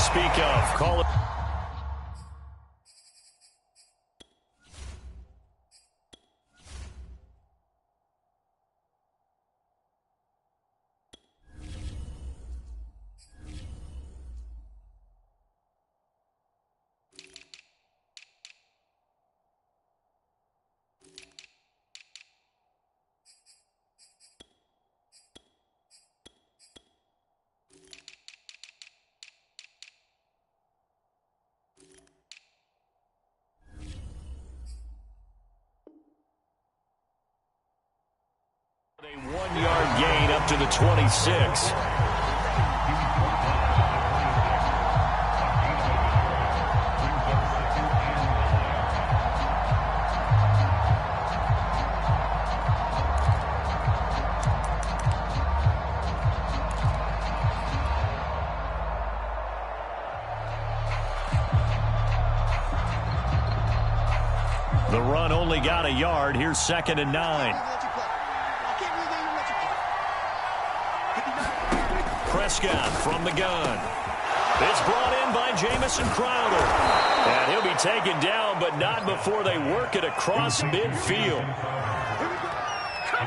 speak of. Call it. A 1-yard gain up to the 26. The run only got a yard. Here's 2nd and 9. Prescott from the gun. It's brought in by Jamison Crowder. And he'll be taken down, but not before they work it across midfield.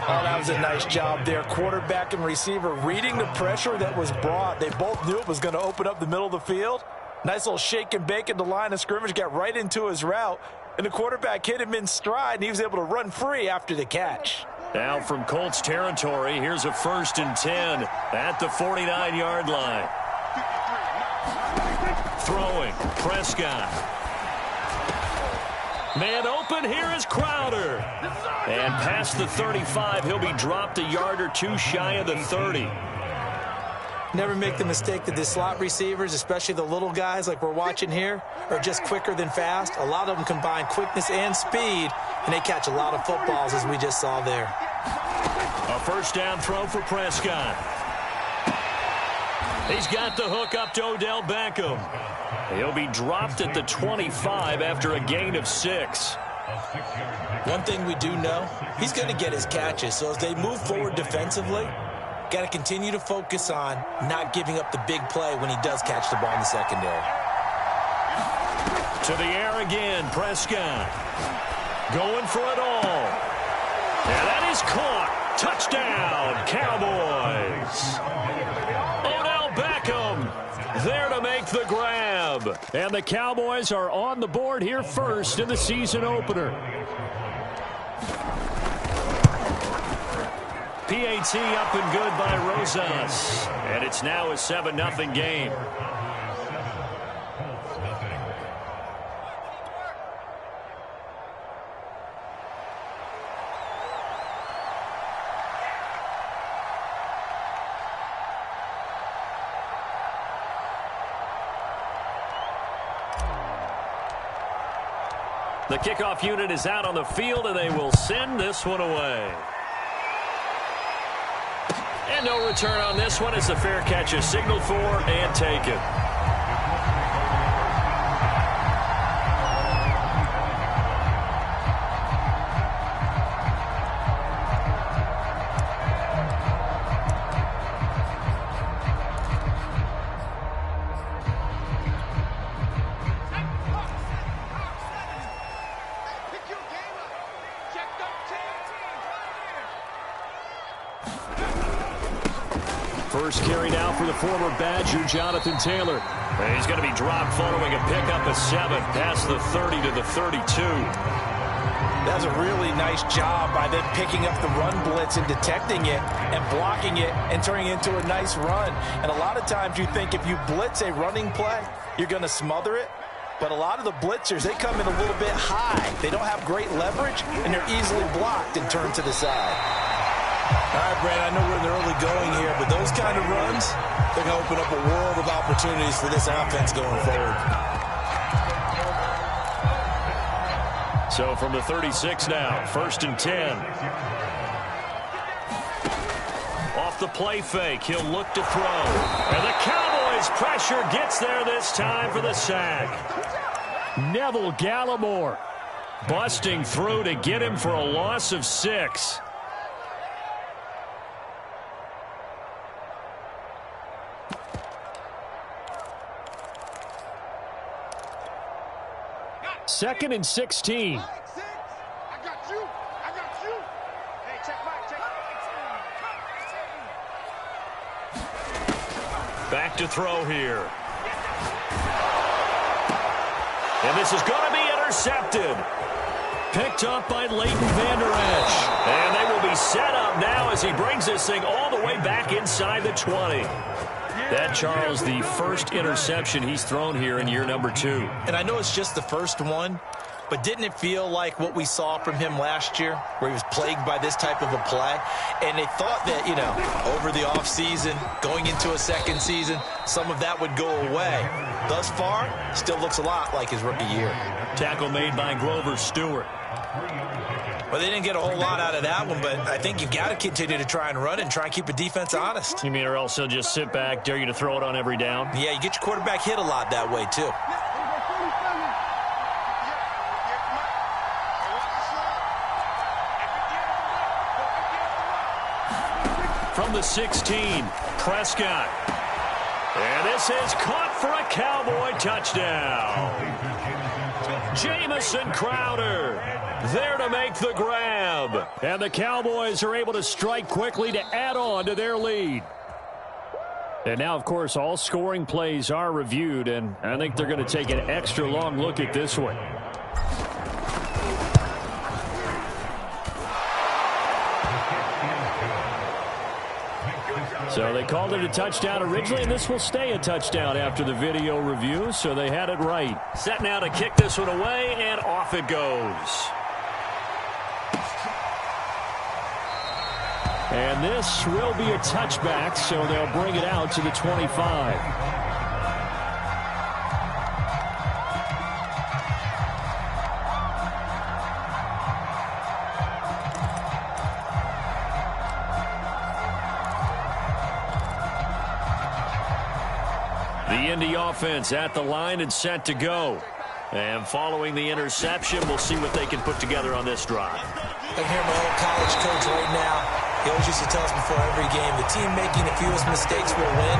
Oh, that was a nice job there. Quarterback and receiver reading the pressure that was brought. They both knew it was going to open up the middle of the field. Nice little shake and bake at the line of scrimmage. Got right into his route. And the quarterback hit him in stride, and he was able to run free after the catch. Now from Colts territory, here's a 1st and 10 at the 49-yard line. Throwing, Prescott. Man open, here is Crowder. And past the 35, he'll be dropped a yard or two shy of the 30. Never make the mistake that the slot receivers, especially the little guys like we're watching here, are just quicker than fast. A lot of them combine quickness and speed, and they catch a lot of footballs, as we just saw there. A 1st down throw for Prescott. He's got the hook up to Odell Beckham. He'll be dropped at the 25 after a gain of 6. One thing we do know, he's going to get his catches. So as they move forward defensively, got to continue to focus on not giving up the big play when he does catch the ball in the secondary. To the air again, Prescott. Going for it all. And that is caught. Touchdown, Cowboys. Odell Beckham there to make the grab. And the Cowboys are on the board here first in the season opener. PAT up and good by Rosas. And it's now a 7-0 game. The kickoff unit is out on the field, and they will send this one away. And no return on this one as the fair catch is signaled for and taken. First carry now for the former Badger, Jonathan Taylor. And he's going to be dropped following a pickup of 7 past the 30 to the 32. That's a really nice job by them picking up the run blitz and detecting it and blocking it and turning it into a nice run. And a lot of times you think if you blitz a running play, you're going to smother it. But a lot of the blitzers, they come in a little bit high. They don't have great leverage, and they're easily blocked and turned to the side. All right, Brandon, I know we're in the early going here, but those kind of runs, they're going to open up a world of opportunities for this offense going forward. So from the 36 now, 1st and 10. Off the play fake, he'll look to throw. And the Cowboys pressure gets there this time for the sack. Neville Gallimore busting through to get him for a loss of 6. 2nd and 16. Back to throw here. And this is going to be intercepted. Picked up by Leighton Vander Esch. And they will be set up now as he brings this thing all the way back inside the 20. That, Charles, the first interception he's thrown here in year number 2. And I know it's just the first one, but didn't it feel like what we saw from him last year, where he was plagued by this type of a play? And they thought that, you know, over the offseason, going into a second season, some of that would go away. Thus far, still looks a lot like his rookie year. Tackle made by Grover Stewart. Well, they didn't get a whole lot out of that one, but I think you've got to continue to try and run and try and keep the defense honest. You mean or else he'll just sit back, dare you to throw it on every down? Yeah, you get your quarterback hit a lot that way, too. From the 16, Prescott. And this is caught for a Cowboy touchdown. Jamison Crowder there to make the grab. And the Cowboys are able to strike quickly to add on to their lead. And now, of course, all scoring plays are reviewed, and I think they're going to take an extra long look at this one. So they called it a touchdown originally, and this will stay a touchdown after the video review, so they had it right. Set now to kick this one away, and off it goes. And this will be a touchback, so they'll bring it out to the 25. The Indy offense at the line and set to go. And following the interception, we'll see what they can put together on this drive. I hear my old college coach right now. He always used to tell us before every game, the team making the fewest mistakes will win.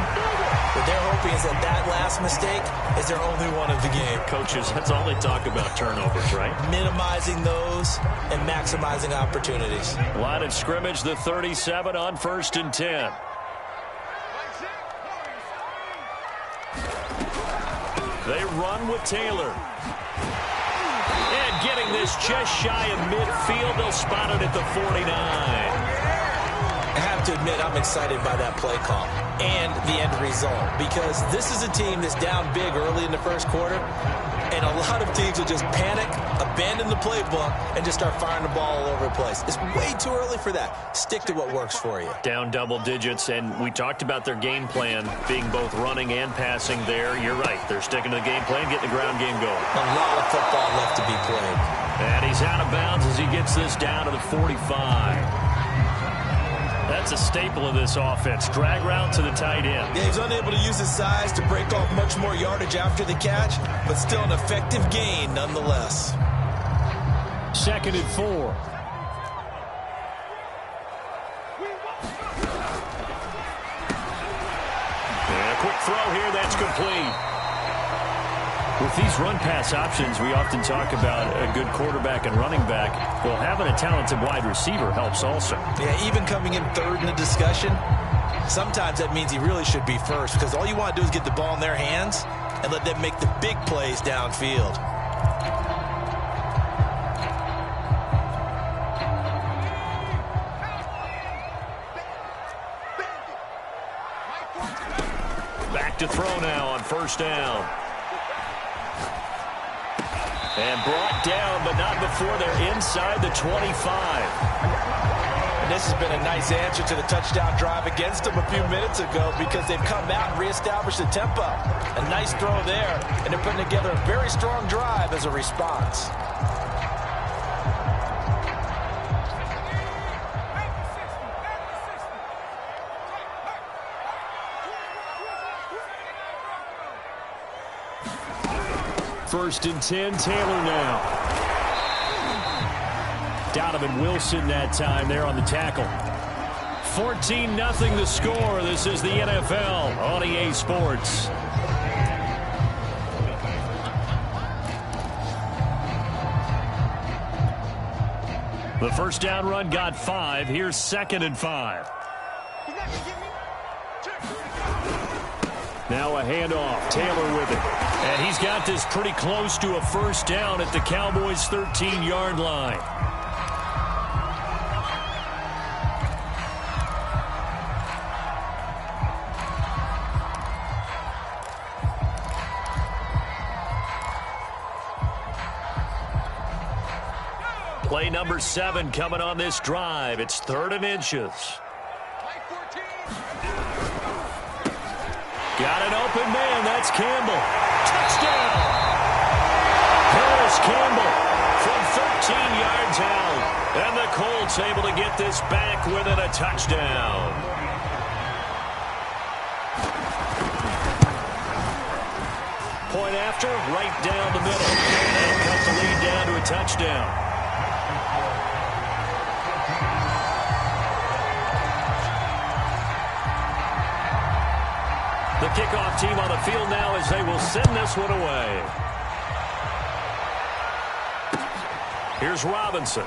What they're hoping is that that last mistake is their only one of the game. Coaches, that's all they talk about, turnovers, right? Minimizing those and maximizing opportunities. Line of scrimmage, the 37 on 1st and 10. They run with Taylor. And getting this just shy of midfield, they'll spot it at the 49. I have to admit, I'm excited by that play call and the end result, because this is a team that's down big early in the first quarter, and a lot of teams will just panic, abandon the playbook, and just start firing the ball all over the place. It's way too early for that. Stick to what works for you. Down double digits, and we talked about their game plan being both running and passing there. You're right. They're sticking to the game plan, getting the ground game going. A lot of football left to be played. And he's out of bounds as he gets this down to the 45. That's a staple of this offense. Drag route to the tight end. Yeah, he's unable to use his size to break off much more yardage after the catch, but still an effective gain nonetheless. 2nd and 4. And a quick throw here, that's complete. With these run-pass options, we often talk about a good quarterback and running back. Well, having a talented wide receiver helps also. Yeah, even coming in third in the discussion, sometimes that means he really should be first, because all you want to do is get the ball in their hands and let them make the big plays downfield. Back to throw now on 1st down. And brought down, but not before they're inside the 25. And this has been a nice answer to the touchdown drive against them a few minutes ago, because they've come out and reestablished the tempo. A nice throw there, and they're putting together a very strong drive as a response. First and 10, Taylor now. Donovan Wilson that time there on the tackle. 14-0 the score. This is the NFL on EA Sports. The first down run got 5. Here's 2nd and 5. Now a handoff. Taylor with it. And he's got this pretty close to a first down at the Cowboys' 13-yard line. Play number 7 coming on this drive. It's 3rd and inches. Got an open man. That's Campbell. Touchdown! Harris Campbell from 13 yards out. And the Colts able to get this back within a touchdown. Point after, right down the middle. And that'll cut the lead down to a touchdown. The kickoff team on the field now as they will send this one away. Here's Robinson.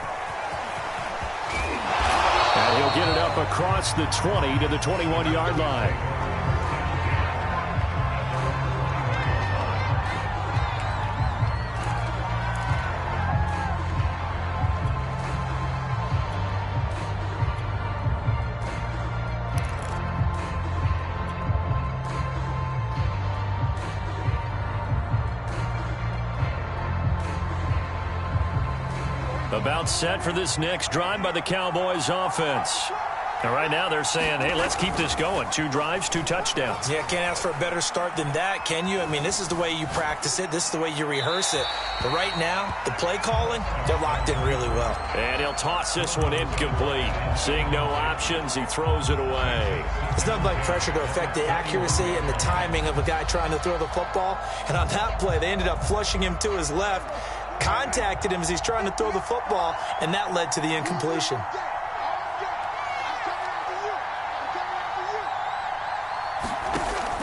And he'll get it up across the 20 to the 21-yard line. About set for this next drive by the Cowboys offense. And right now they're saying, hey, let's keep this going. 2 drives, 2 touchdowns. Yeah, can't ask for a better start than that, can you? I mean, this is the way you practice it. This is the way you rehearse it. But right now, the play calling, they're locked in really well. And he'll toss this one incomplete. Seeing no options, he throws it away. It's nothing like pressure to affect the accuracy and the timing of a guy trying to throw the football. And on that play, they ended up flushing him to his left, contacted him as he's trying to throw the football, and that led to the incompletion.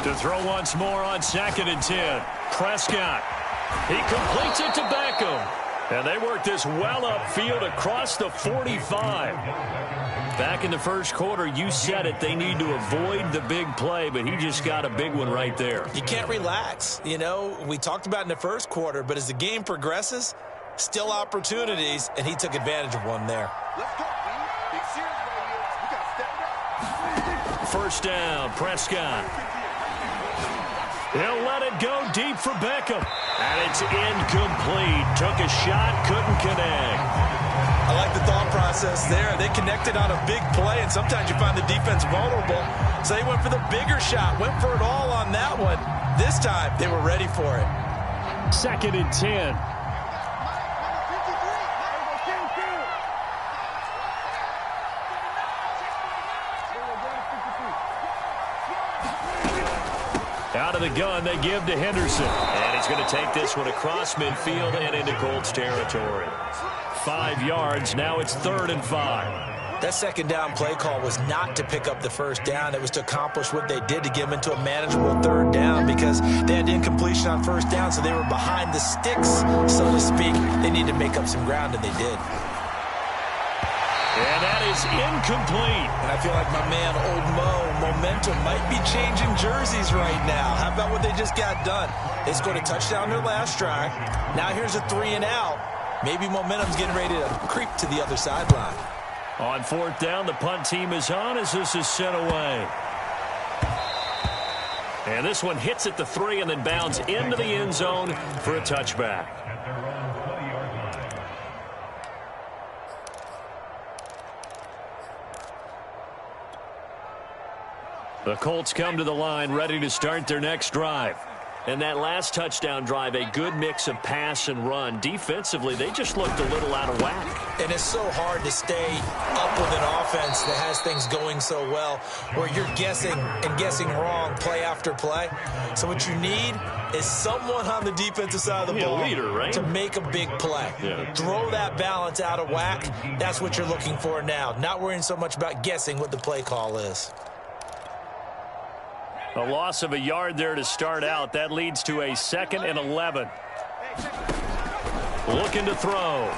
To throw once more on 2nd and 10. Prescott. He completes it to Beckham. And they work this well upfield across the 45. Back in the first quarter, you said it, they need to avoid the big play, but he just got a big one right there. You can't relax. You know, we talked about in the first quarter, but as the game progresses, still opportunities, and he took advantage of one there. Let's go, man. Big series right here. We got to step it up. First down, Prescott. He'll let it go deep for Beckham. And it's incomplete. Took a shot, couldn't connect. I like the thought process there. They connected on a big play, and sometimes you find the defense vulnerable. So they went for the bigger shot, went for it all on that one. This time, they were ready for it. 2nd and 10. Out of the gun, they give to Henderson. And he's going to take this one across midfield and into Colts territory. 5 yards. Now it's 3rd and 5. That second down play call was not to pick up the first down. It was to accomplish what they did to get them into a manageable 3rd down because they had incompletion on first down, so they were behind the sticks, so to speak. They needed to make up some ground, and they did. And that is incomplete. And I feel like my man, Old Mo, momentum might be changing jerseys right now. How about what they just got done? They scored a touchdown their last drive. Now here's a 3 and out. Maybe momentum's getting ready to creep to the other sideline. On 4th down, the punt team is on as this is sent away. And this one hits at the 3 and then bounds into the end zone for a touchback. The Colts come to the line ready to start their next drive. And that last touchdown drive, a good mix of pass and run. Defensively, they just looked a little out of whack. And it's so hard to stay up with an offense that has things going so well where you're guessing and guessing wrong play after play. So what you need is someone on the defensive side of the ball leader, right? to make a big play. Yeah. Throw that balance out of whack. That's what you're looking for now. Not worrying so much about guessing what the play call is. A loss of a yard there to start out. That leads to a 2nd and 11. Looking to throw.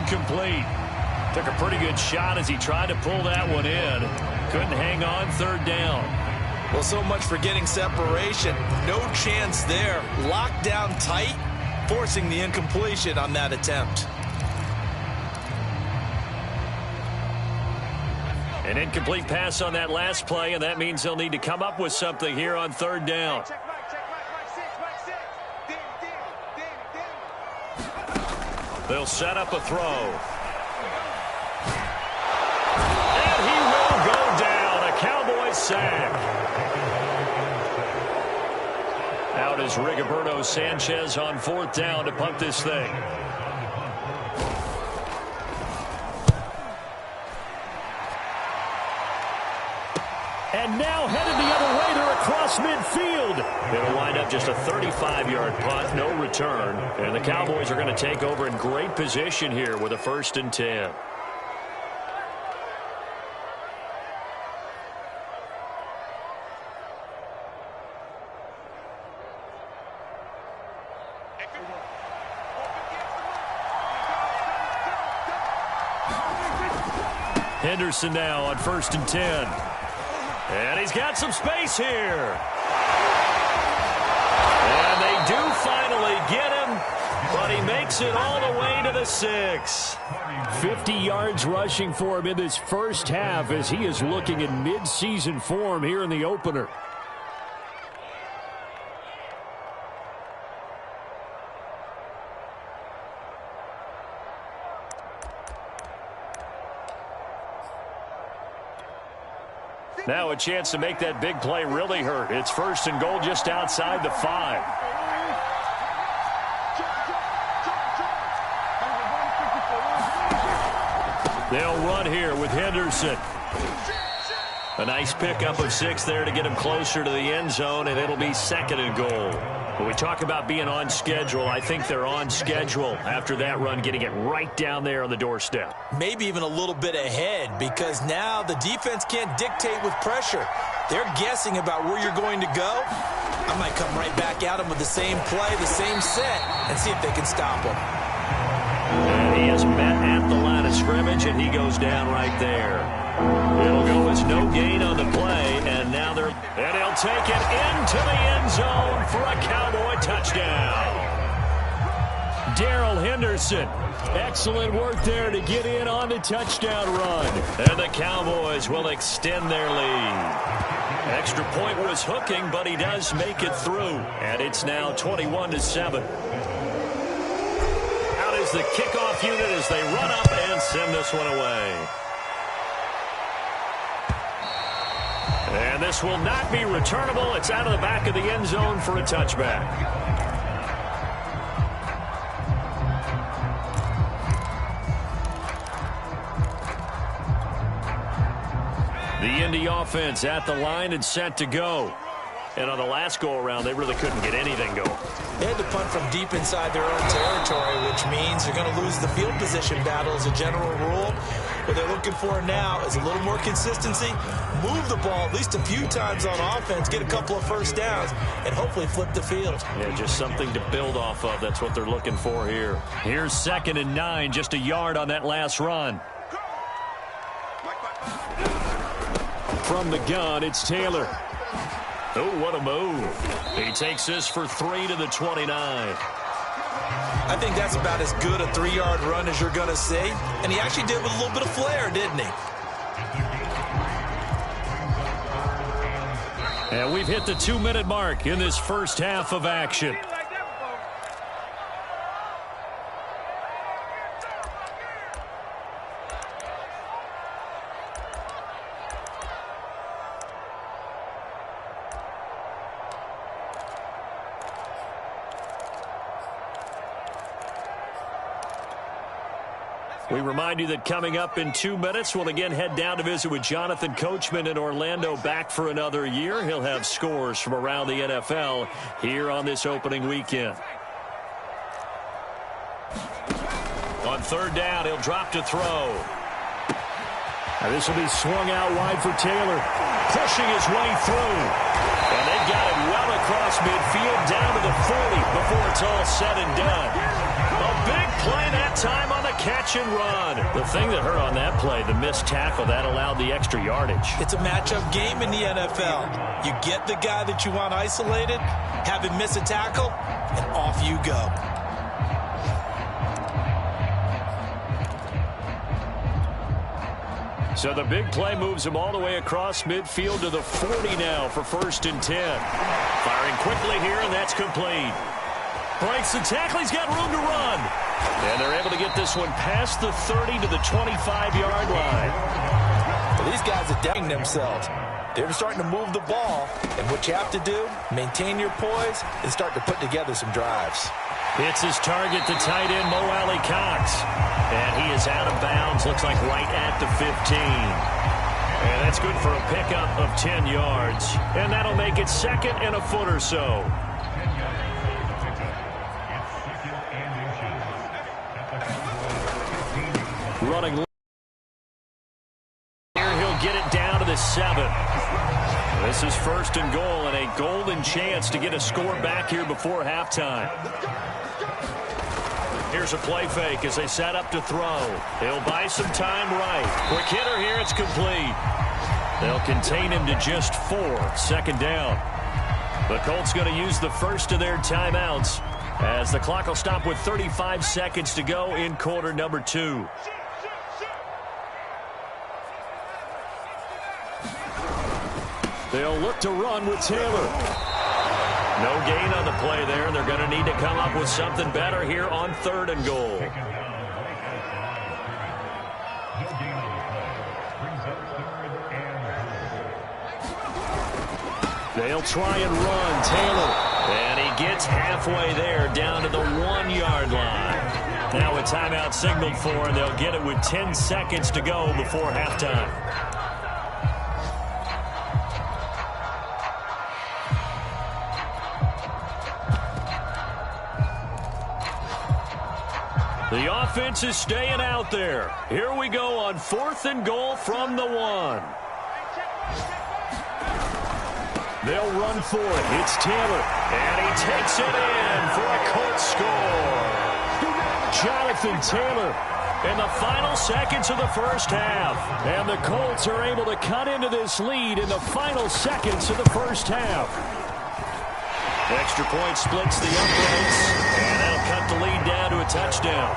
incomplete. Took a pretty good shot as he tried to pull that one in. Couldn't hang on third down. Well, so much for getting separation. No chance there. Locked down tight, forcing the incompletion on that attempt. An incomplete pass on that last play, and that means they'll need to come up with something here on third down. They'll set up a throw. And he will go down. A Cowboys sack. Out is Rigoberto Sanchez on fourth down to punt this thing. And now headed the other way. They're across midfield. It'll wind up just a 35-yard punt, no return. And the Cowboys are going to take over in great position here with a 1st and 10. Henderson now on 1st and 10. And he's got some space here. And they do finally get him, but he makes it all the way to the 6. 50 yards rushing for him in this first half as he is looking in mid-season form here in the opener. Now a chance to make that big play really hurt. It's 1st and goal just outside the 5. They'll run here with Henderson. A nice pickup of 6 there to get him closer to the end zone, and it'll be 2nd and goal. When we talk about being on schedule, I think they're on schedule after that run, getting it right down there on the doorstep. Maybe even a little bit ahead, because now the defense can't dictate with pressure. They're guessing about where you're going to go. I might come right back at them with the same play, the same set, and see if they can stop them. And he has met at the line of scrimmage, and he goes down right there. It'll go as no gain on the play, and now they're... And he'll take it into the end zone for a Cowboy touchdown. Darrell Henderson. Excellent work there to get in on the touchdown run. And the Cowboys will extend their lead. Extra point was hooking, but he does make it through. And it's now 21-7. Out is the kickoff unit as they run up and send this one away. And this will not be returnable. It's out of the back of the end zone for a touchback. The Indy offense at the line and set to go. And on the last go-around, they really couldn't get anything going. They had to punt from deep inside their own territory, which means they're going to lose the field position battle as a general rule. What they're looking for now is a little more consistency, move the ball at least a few times on offense, get a couple of first downs, and hopefully flip the field. Yeah, just something to build off of. That's what they're looking for here. Here's 2nd and 9, just a yard on that last run. From the gun, it's Taylor. Oh, what a move. He takes this for 3 to the 29. I think that's about as good a 3-yard run as you're going to see. And he actually did with a little bit of flair, didn't he? And we've hit the 2-minute mark in this first half of action. We remind you that coming up in 2 minutes, we'll again head down to visit with Jonathan Coachman in Orlando, back for another year. He'll have scores from around the NFL here on this opening weekend. On 3rd down, he'll drop to throw. Now this will be swung out wide for Taylor, pushing his way through. And they've got it well across midfield, down to the 40. before it's all said and done. A big play that time on the catch and run. The thing that hurt on that play, the missed tackle, that allowed the extra yardage. It's a matchup game in the NFL. You get the guy that you want isolated, have him miss a tackle, and off you go. So the big play moves him all the way across midfield to the 40 now for 1st and 10. Firing quickly here, and that's complete. Breaks the tackle. He's got room to run. And they're able to get this one past the 30 to the 25-yard line. Well, these guys are doubting themselves. They're starting to move the ball. And what you have to do, maintain your poise and start to put together some drives. It's his target, the tight end, Mo Alley Cox. And he is out of bounds, looks like right at the 15. And that's good for a pickup of 10 yards. And that'll make it 2nd and a foot or so. Running here, he'll get it down to the 7. This is 1st and goal and a golden chance to get a score back here before halftime. Here's a play fake as they set up to throw. He'll buy some time right. Quick hitter here, it's complete. They'll contain him to just 4. 2nd down. The Colts going to use the first of their timeouts as the clock will stop with 35 seconds to go in quarter number 2. They'll look to run with Taylor. No gain on the play there. They're going to need to come up with something better here on 3rd and goal. They'll try and run. Taylor. And he gets halfway there down to the 1-yard line. Now a timeout signaled for, and they'll get it with 10 seconds to go before halftime. The offense is staying out there. Here we go on 4th and goal from the 1. They'll run for it. It's Taylor. And he takes it in for a Colts score. Jonathan Taylor in the final seconds of the first half. And the Colts are able to cut into this lead in the final seconds of the first half. Extra point splits the uprights, and that'll cut the lead down to a touchdown.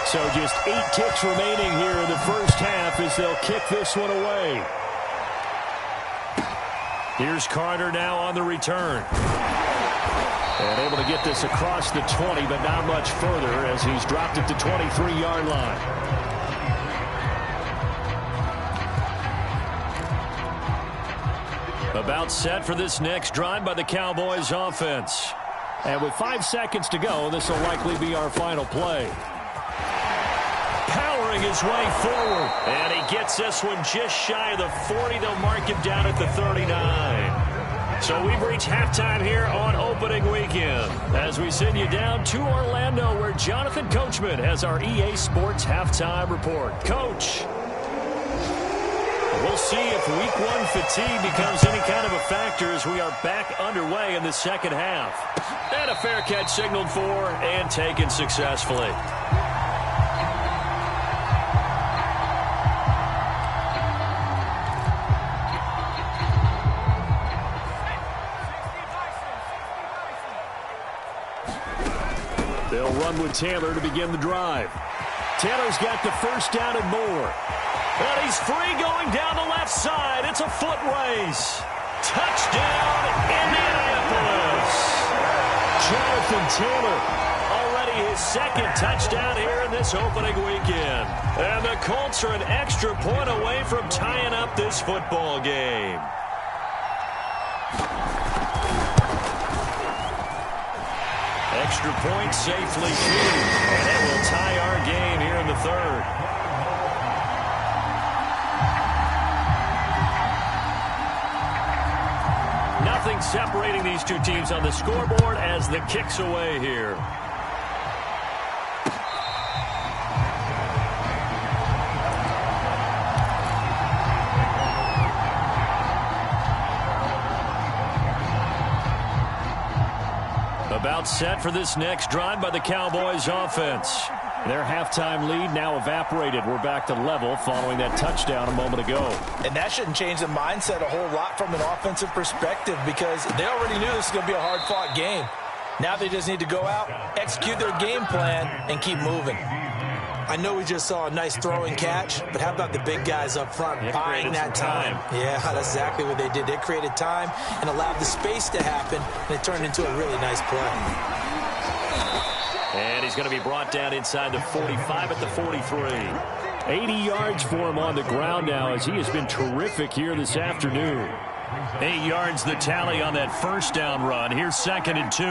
So just 8 ticks remaining here in the first half as they'll kick this one away. Here's Carter now on the return. And able to get this across the 20, but not much further as he's dropped it to 23-yard line. About set for this next drive by the Cowboys offense. And with 5 seconds to go, this will likely be our final play. Powering his way forward. And he gets this one just shy of the 40. They'll mark him down at the 39. So we've reached halftime here on opening weekend as we send you down to Orlando where Jonathan Coachman has our EA Sports halftime report. Coach. We'll see if week 1 fatigue becomes any kind of a factor as we are back underway in the second half. And a fair catch signaled for and taken successfully. They'll run with Taylor to begin the drive. Taylor's got the first down and more. And he's free going down the left side. It's a foot race. Touchdown, Indianapolis. Jonathan Taylor, already his 2nd touchdown here in this opening weekend. And the Colts are an extra point away from tying up this football game. Extra point safely through. And it will tie our game here in the 3rd. Nothing separating these two teams on the scoreboard as the kick's away here. about set for this next drive by the Cowboys offense. Their halftime lead now evaporated. We're back to level following that touchdown a moment ago. And that shouldn't change the mindset a whole lot from an offensive perspective because they already knew this was going to be a hard-fought game. Now they just need to go out, execute their game plan, and keep moving. I know we just saw a nice throwing catch, but how about the big guys up front buying that time? Yeah, that's exactly what they did. They created time and allowed the space to happen, and it turned into a really nice play. And he's going to be brought down inside the 45 at the 43. 80 yards for him on the ground now as he has been terrific here this afternoon. 8 yards the tally on that first down run. Here's 2nd and 2.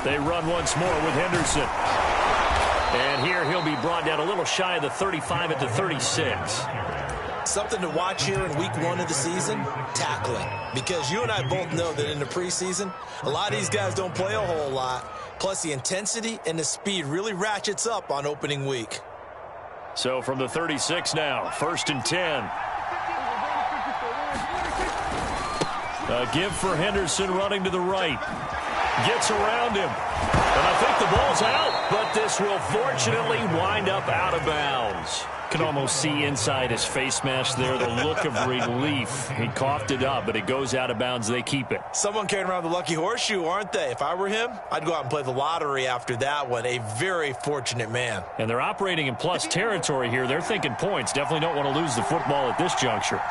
They run once more with Henderson. And here he'll be brought down a little shy of the 35 at the 36. Something to watch here in week 1 of the season, tackling. Because you and I both know that in the preseason, a lot of these guys don't play a whole lot. Plus, the intensity and the speed really ratchets up on opening week. So from the 36 now, 1st and 10. A give for Henderson running to the right. Gets around him. And I think the ball's out, but this will fortunately wind up out of bounds. Can almost see inside his face mask there the look of relief. He coughed it up, but it goes out of bounds. They keep it. Someone carrying around the lucky horseshoe, aren't they? If I were him, I'd go out and play the lottery after that one. A very fortunate man. And they're operating in plus territory here. They're thinking points. Definitely don't want to lose the football at this juncture.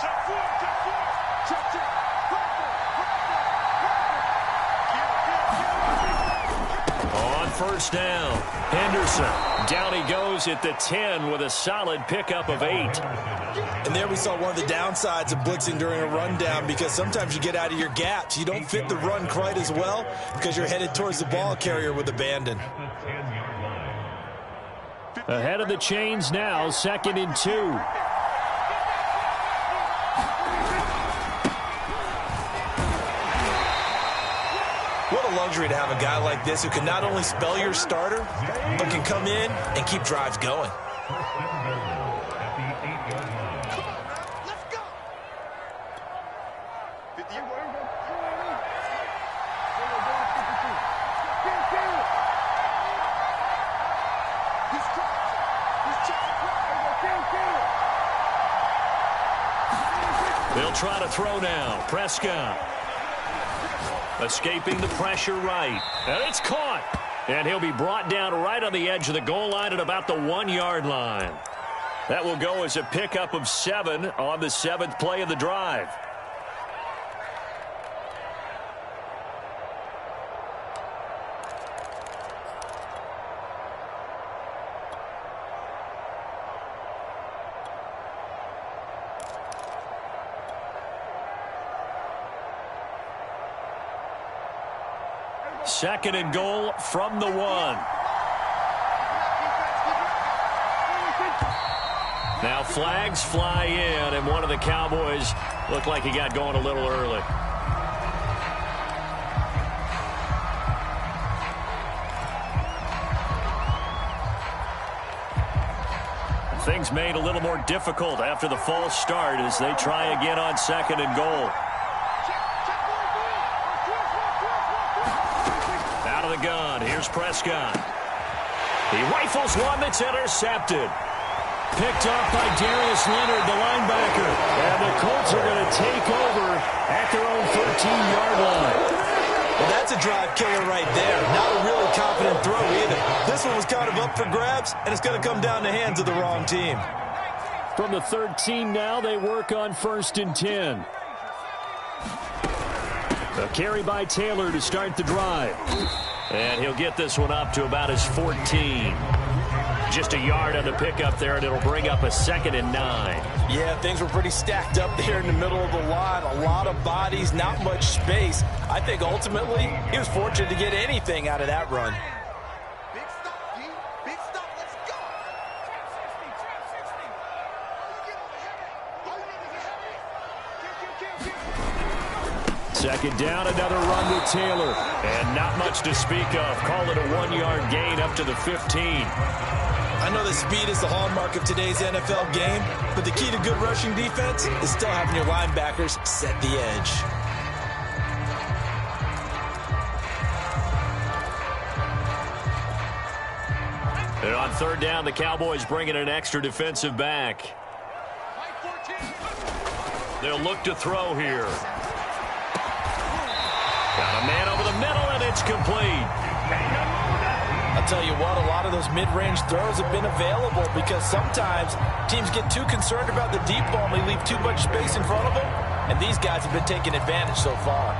On first down, Henderson. Down he goes at the 10 with a solid pickup of 8. And there we saw one of the downsides of blitzing during a rundown because sometimes you get out of your gaps. You don't fit the run quite as well because you're headed towards the ball carrier with abandon. Ahead of the chains now, 2nd and 2. What a luxury to have a guy like this who can not only spell your starter, but can come in and keep drives going. Let's go. 50. They'll try to throw now. Prescott. Escaping the pressure right. And it's caught. And he'll be brought down right on the edge of the goal line at about the 1-yard line. That will go as a pickup of 7 on the 7th play of the drive. Second and goal from the 1. Now flags fly in, and one of the Cowboys looked like he got going a little early. Things made a little more difficult after the false start as they try again on 2nd and goal. The gun. Here's Prescott. He rifles one that's intercepted. Picked off by Darius Leonard, the linebacker. And the Colts are going to take over at their own 13-yard line. Well, that's a drive killer right there. Not a really confident throw either. This one was kind of up for grabs, and it's going to come down the hands of the wrong team. From the 13 now, they work on 1st and 10. A carry by Taylor to start the drive. And he'll get this one up to about his 14. Just a yard on the pickup there, and it'll bring up a 2nd and 9. Yeah, things were pretty stacked up there in the middle of the line. A lot of bodies, not much space. I think ultimately he was fortunate to get anything out of that run. Big stop, D. Big stop. Let's go. Second down, another run with Taylor. And not much to speak of. Call it a 1-yard gain up to the 15. I know that speed is the hallmark of today's NFL game, but the key to good rushing defense is still having your linebackers set the edge. On third down, the Cowboys bring in an extra defensive back. They'll look to throw here. Got a man over the middle, and it's complete. I'll tell you what, a lot of those mid-range throws have been available because sometimes teams get too concerned about the deep ball and they leave too much space in front of them, and these guys have been taking advantage so far.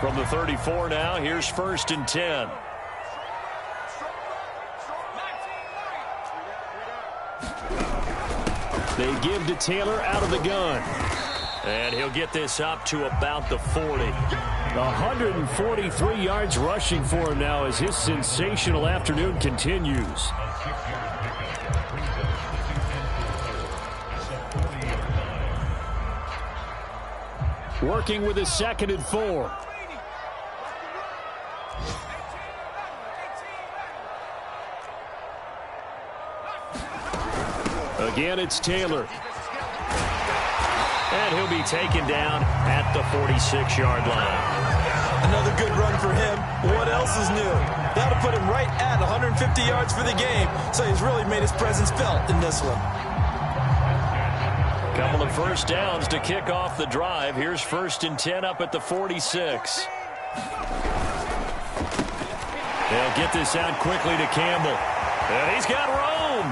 From the 34 now, here's 1st and 10. They give to Taylor out of the gun. And he'll get this up to about the 40. 143 yards rushing for him now as his sensational afternoon continues. Working with a 2nd and 4. Again, it's Taylor. And he'll be taken down at the 46-yard line. Another good run for him. What else is new? That'll put him right at 150 yards for the game, so he's really made his presence felt in this one. Couple of first downs to kick off the drive. Here's 1st and 10 up at the 46. They'll get this out quickly to Campbell. And he's got room.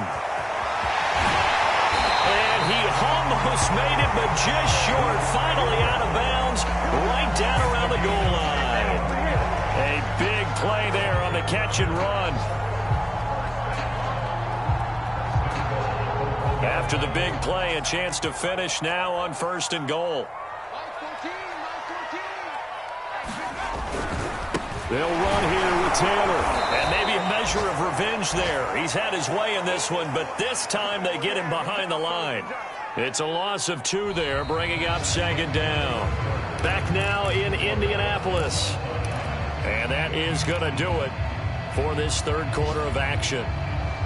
And he almost made it, but just short. Finally out of bounds, right down around the goal line. A big play there on the catch and run. After the big play, a chance to finish now on 1st and goal. They'll run here with Taylor. And maybe a measure of revenge there. He's had his way in this one, but this time they get him behind the line. It's a loss of 2 there, bringing up 2nd down. Back now in Indianapolis. And that is going to do it for this 3rd quarter of action.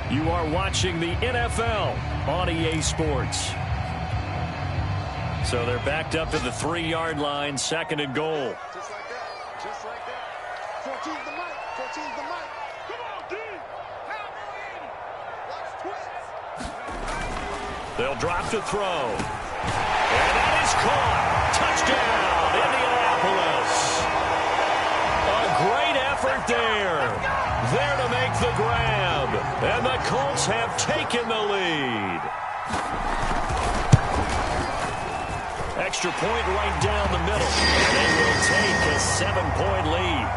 You are watching the NFL on EA Sports. So they're backed up to the 3-yard line, 2nd and goal. Just like that. Just like that. 14's the mic. 14's the mic. Come on, D. Watch twist. They'll drop to throw. And that is caught. Touchdown, Indianapolis. A great effort there. There to make the grab. And the Colts have taken the lead. Extra point right down the middle. And they will take a 7-point lead.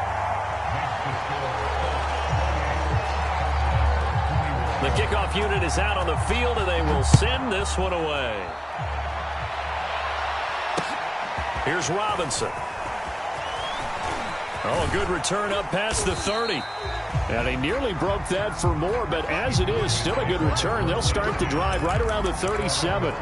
The kickoff unit is out on the field, and they will send this one away. Here's Robinson. Oh, a good return up past the 30. And he nearly broke that for more, but as it is, still a good return. They'll start the drive right around the 37.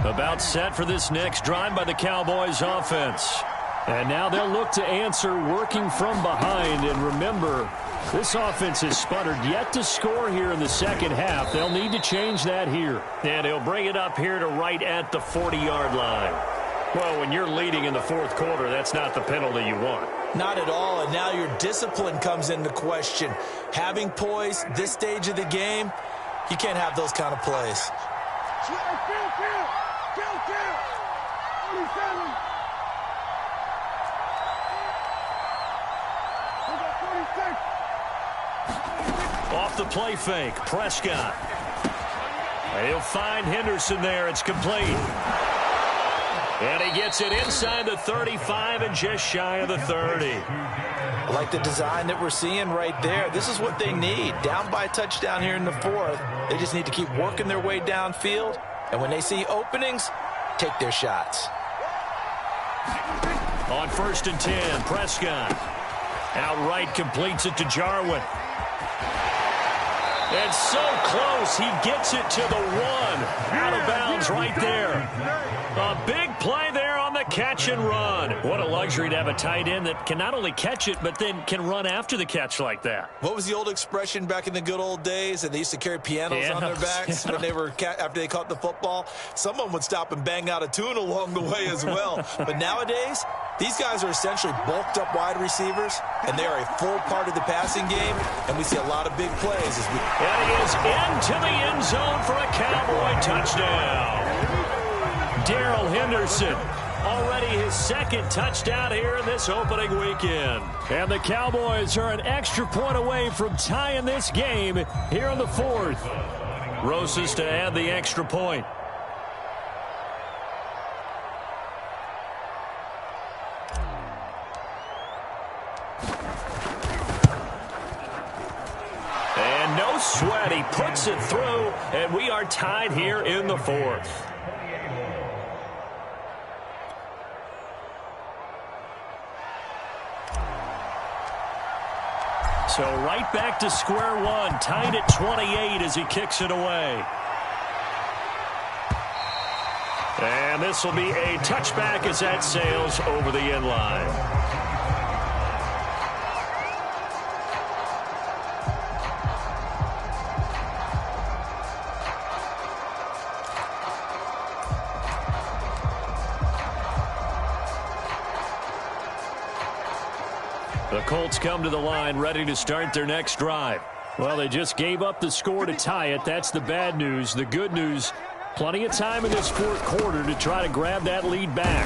About set for this next drive by the Cowboys offense. And now they'll look to answer working from behind. And remember, this offense has sputtered yet to score here in the 2nd half. They'll need to change that here. And he'll bring it up here to right at the 40-yard line. Well, when you're leading in the 4th quarter, that's not the penalty you want. Not at all, and now your discipline comes into question. Having poise this stage of the game, you can't have those kind of plays. Off the play fake, Prescott. He'll find Henderson there. It's complete. And he gets it inside the 35 and just shy of the 30. I like the design that we're seeing right there. This is what they need. Down by a touchdown here in the 4th. They just need to keep working their way downfield. And when they see openings, take their shots. On 1st and 10, Prescott. Outright completes it to Jarwin. And so close, he gets it to the 1. Out of bounds right there. A big play there on the catch and run. What a luxury to have a tight end that can not only catch it, but then can run after the catch like that. What was the old expression back in the good old days? And they used to carry pianos on their backs when they were after they caught the football. Someone would stop and bang out a tune along the way as well. But nowadays, these guys are essentially bulked up wide receivers, and they are a full part of the passing game, and we see a lot of big plays. And he is into the end zone for a Cowboy touchdown. Darrell Henderson, already his second touchdown here in this opening weekend. And the Cowboys are an extra point away from tying this game here in the fourth. Rosas to add the extra point. And no sweat, he puts it through, and we are tied here in the fourth. So right back to square one, tied at 28 as he kicks it away. And this will be a touchback as that sails over the end line. The Colts come to the line ready to start their next drive. Well, they just gave up the score to tie it. That's the bad news. The good news, plenty of time in this fourth quarter to try to grab that lead back.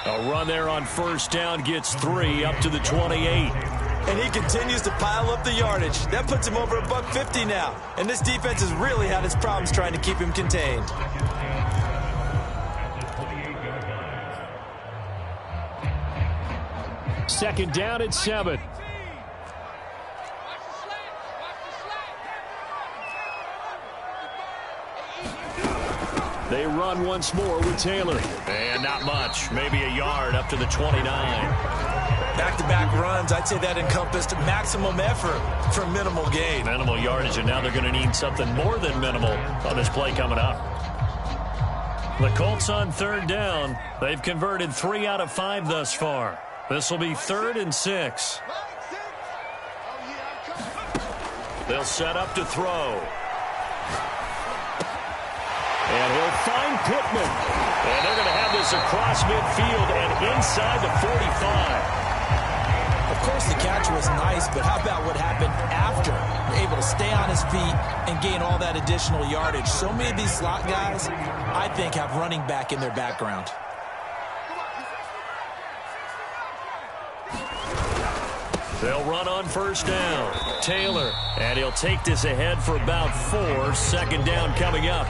A run there on first down gets 3 up to the 28. And he continues to pile up the yardage. That puts him over $150 now. And this defense has really had its problems trying to keep him contained. Second down at 7. They run once more with Taylor. And not much. Maybe a yard up to the 29. Back-to-back runs, I'd say that encompassed maximum effort for minimal gain. Minimal yardage, and now they're going to need something more than minimal on this play coming up. The Colts on third down. They've converted 3 out of 5 thus far. This will be 3rd and 6. They'll set up to throw. And he'll find Pittman. And they're going to have this across midfield and inside the 45. Of course, the catch was nice, but how about what happened after? Able to stay on his feet and gain all that additional yardage. So many of these slot guys, I think, have running back in their background. They'll run on first down. Taylor, and he'll take this ahead for about 4. Second down coming up.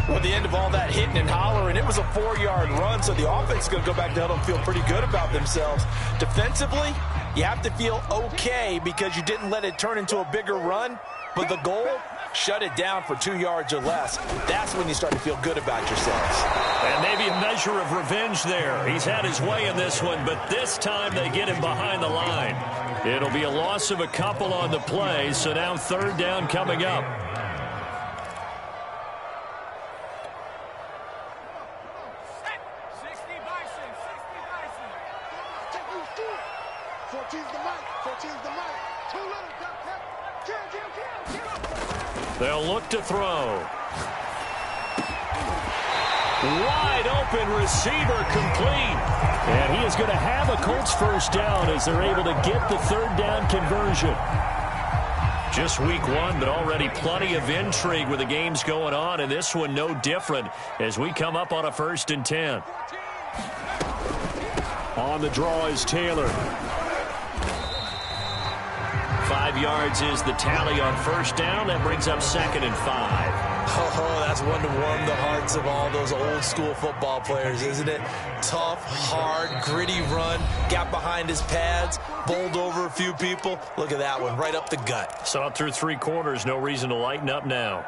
Well, at the end of all that hitting and hollering, it was a 4-yard run, so the offense is going to go back to huddle and feel pretty good about themselves. Defensively, you have to feel okay because you didn't let it turn into a bigger run, but the goal, shut it down for 2 yards or less. That's when you start to feel good about yourselves. And maybe a measure of revenge there. He's had his way in this one, but this time they get him behind the line. It'll be a loss of a couple on the play, so now third down coming up. They'll look to throw. Wide open receiver complete. And he is going to have a Colts first down as they're able to get the third down conversion. Just week 1, but already plenty of intrigue with the games going on, and this one no different as we come up on a 1st and 10. On the draw is Taylor. 5 yards is the tally on first down. That brings up 2nd and 5. Oh, that's one to warm the hearts of all those old school football players, isn't it? Tough, hard, gritty run. Got behind his pads, bowled over a few people. Look at that one, right up the gut. Saw it through 3 quarters. No reason to lighten up now.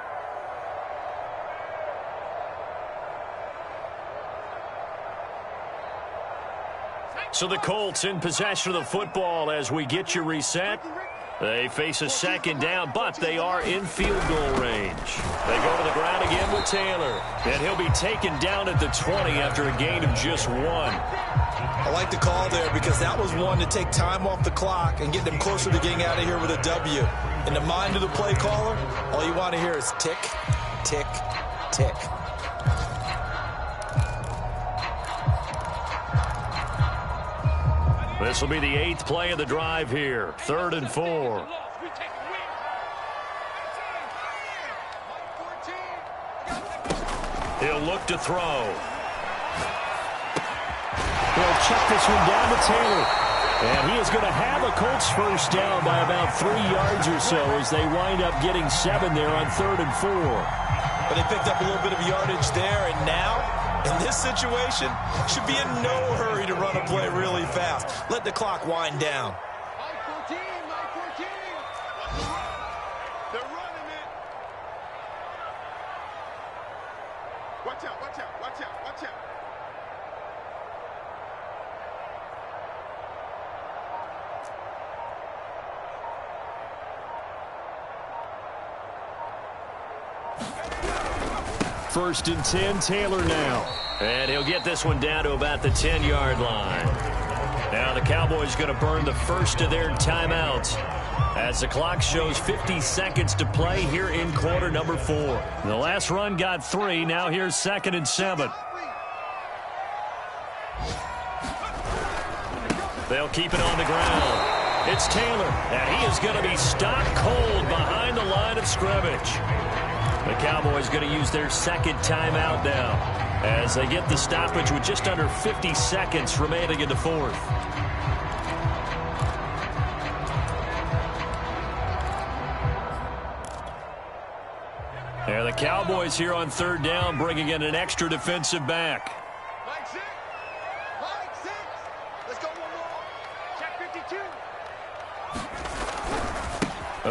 So the Colts in possession of the football as we get you reset. They face a 2nd down, but they are in field goal range. They go to the ground again with Taylor. And he'll be taken down at the 20 after a gain of just 1. I like the call there because that was one to take time off the clock and get them closer to getting out of here with a W. In the mind of the play caller, all you want to hear is tick, tick, tick. This will be the 8th play of the drive here. 3rd and 4. He'll look to throw. He'll check this one down to Taylor. And he is going to have a Colts first down by about 3 yards or so as they wind up getting 7 there on 3rd and 4. But they picked up a little bit of yardage there, and now, in this situation, should be in no hurry to run a play really fast. Let the clock wind down. Mike 14, Mike 14. They're running it. Watch out, watch out, watch out, watch out. First and 10, Taylor now. And he'll get this one down to about the 10-yard line. Now the Cowboys going to burn the first of their timeouts as the clock shows 50 seconds to play here in quarter number 4. The last run got 3. Now here's 2nd and 7. They'll keep it on the ground. It's Taylor, and he is going to be stopped cold behind the line of scrimmage. The Cowboys going to use their 2nd timeout now as they get the stoppage with just under 50 seconds remaining in the 4th. And the Cowboys here on 3rd down bringing in an extra defensive back. Mike 6. Mike 6. Let's go one more. Check 52.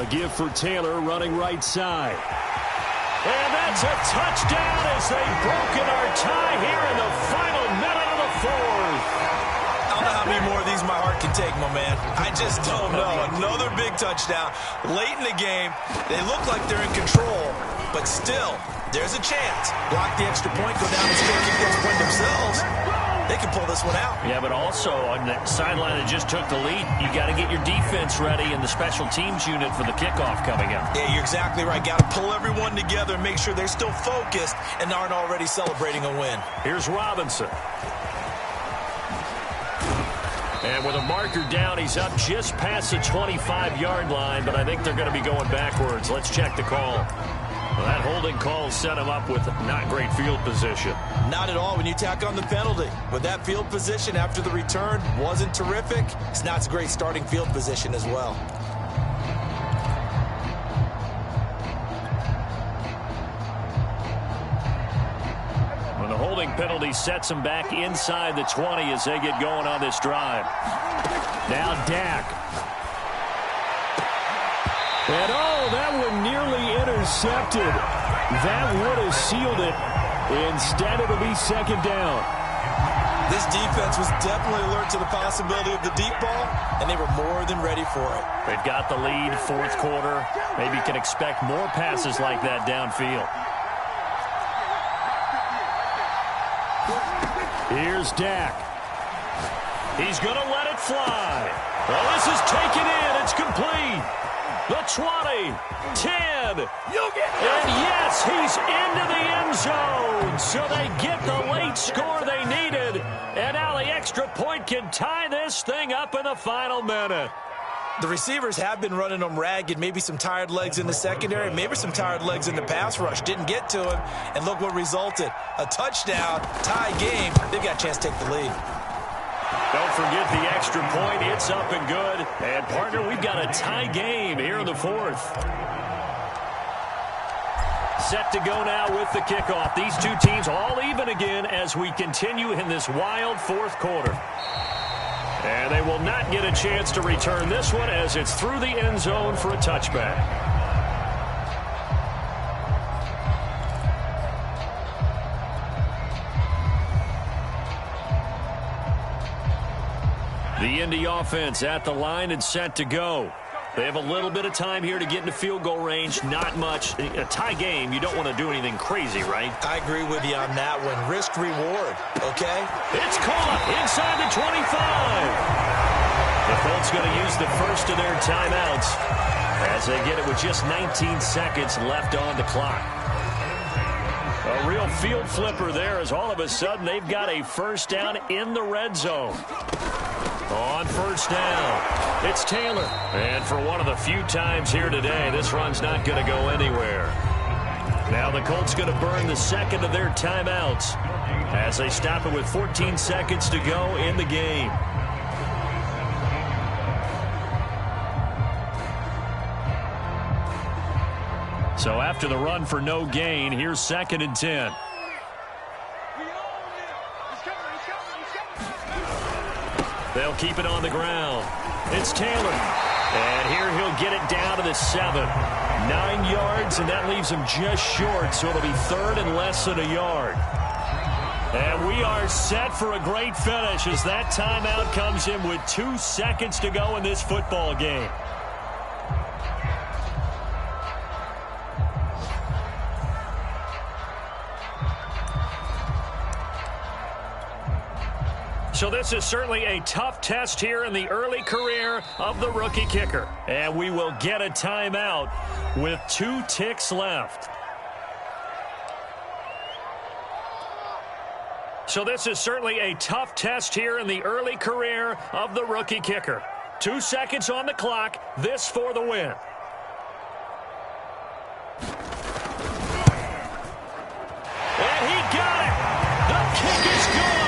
A give for Taylor running right side. And that's a touchdown as they've broken our tie here in the final minute of the 4th. I don't know how many more of these my heart can take, my man. I just don't know. Another big touchdown. Late in the game, they look like they're in control, but still, there's a chance. Block the extra point, go down and score, kick the extra point themselves. They can pull this one out. Yeah, but also on the sideline that just took the lead, you got to get your defense ready in the special teams unit for the kickoff coming up. Yeah, you're exactly right. Got to pull everyone together and make sure they're still focused and aren't already celebrating a win. Here's Robinson. And with a marker down, he's up just past the 25-yard line, but I think they're going to be going backwards. Let's check the call. Well, that holding call set him up with not great field position. Not at all when you tack on the penalty. But that field position after the return wasn't terrific. It's not a great starting field position as well. Well, the holding penalty sets them back inside the 20 as they get going on this drive. Now Dak. And oh, that one nearly intercepted. That would have sealed it. Instead, it'll be 2nd down. This defense was definitely alert to the possibility of the deep ball, and they were more than ready for it. They've got the lead, 4th quarter. Maybe can expect more passes like that downfield. Here's Dak. He's going to let it fly. Well, this is taken in. It's complete. The 20, 10, and yes, he's into the end zone. So they get the late score they needed, and now the extra point can tie this thing up in the final minute. The receivers have been running them ragged. Maybe some tired legs in the secondary, maybe some tired legs in the pass rush. Didn't get to him, and look what resulted. A touchdown, tie game. They've got a chance to take the lead. Don't forget the extra point. It's up and good. And, partner, we've got a tie game here in the 4th. Set to go now with the kickoff. These two teams all even again as we continue in this wild 4th quarter. And they will not get a chance to return this one as it's through the end zone for a touchback. The Indy offense at the line and set to go. They have a little bit of time here to get into field goal range. Not much. A tie game, you don't want to do anything crazy, right? I agree with you on that one. Risk reward, okay? It's caught inside the 25. The Colts going to use the first of their timeouts as they get it with just 19 seconds left on the clock. A real field flipper there as all of a sudden they've got a first down in the red zone. On first down, it's Taylor. And for one of the few times here today, this run's not going to go anywhere. Now the Colts going to burn the second of their timeouts as they stop it with 14 seconds to go in the game. So after the run for no gain, here's 2nd and 10. They'll keep it on the ground. It's Taylor. And here he'll get it down to the 7. 9 yards, and that leaves him just short, so it'll be 3rd and less than a yard. And we are set for a great finish as that timeout comes in with 2 seconds to go in this football game. So this is certainly a tough test here in the early career of the rookie kicker. And we will get a timeout with 2 ticks left. So this is certainly a tough test here in the early career of the rookie kicker. 2 seconds on the clock. This for the win. And he got it. The kick is good.